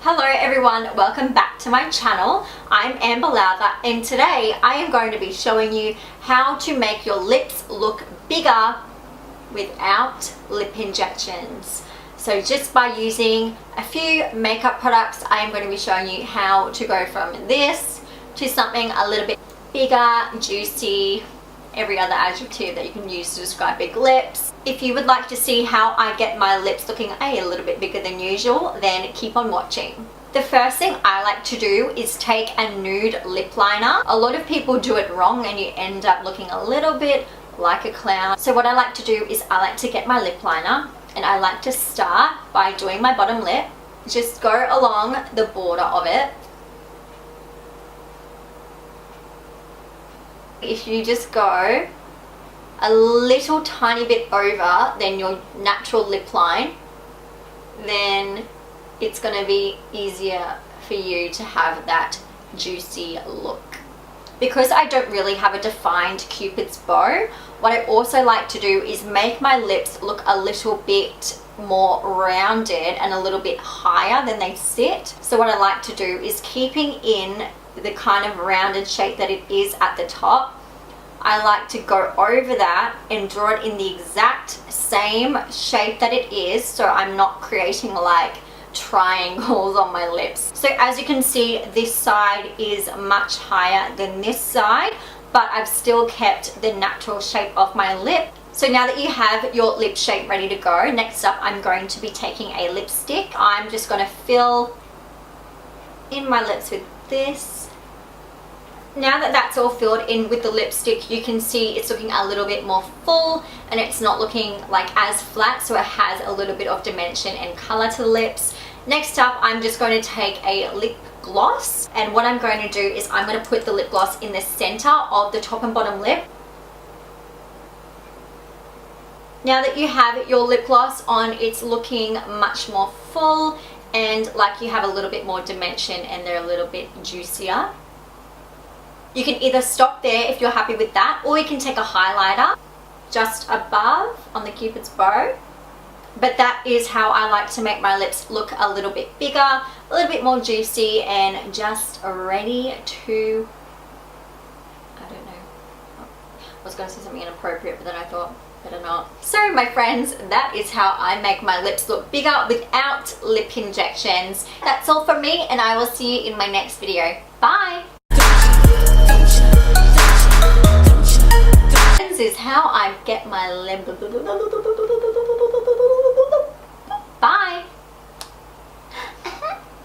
Hello everyone, welcome back to my channel. I'm Amber Lowther and today I am going to be showing you how to make your lips look bigger without lip injections. So just by using a few makeup products, I am going to be showing you how to go from this to something a little bit bigger, juicy, every other adjective that you can use to describe big lips. If you would like to see how I get my lips looking a little bit bigger than usual, then keep on watching. The first thing I like to do is take a nude lip liner. A lot of people do it wrong and you end up looking a little bit like a clown. So what I like to do is I like to get my lip liner and I like to start by doing my bottom lip. Just go along the border of it. If you just go a little tiny bit over than your natural lip line, then it's going to be easier for you to have that juicy look. Because I don't really have a defined Cupid's bow, what I also like to do is make my lips look a little bit more rounded and a little bit higher than they sit. So what I like to do is, keeping in the kind of rounded shape that it is at the top, I like to go over that and draw it in the exact same shape that it is, so I'm not creating like triangles on my lips. So as you can see, this side is much higher than this side, but I've still kept the natural shape of my lip. So now that you have your lip shape ready to go, next up I'm going to be taking a lipstick. I'm just going to fill in my lips with this. Now that that's all filled in with the lipstick, you can see it's looking a little bit more full and it's not looking like as flat, so it has a little bit of dimension and color to the lips. Next up, I'm just going to take a lip gloss, and what I'm going to do is I'm going to put the lip gloss in the center of the top and bottom lip. Now that you have your lip gloss on, it's looking much more full and like you have a little bit more dimension and they're a little bit juicier. You can either stop there if you're happy with that, or you can take a highlighter just above on the Cupid's bow. But that is how I like to make my lips look a little bit bigger, a little bit more juicy, and just ready to, I don't know, I was going to say something inappropriate, but then I thought, better not. So my friends, that is how I make my lips look bigger without lip injections. That's all from me, and I will see you in my next video. Bye! This is how I get my lip. Bye.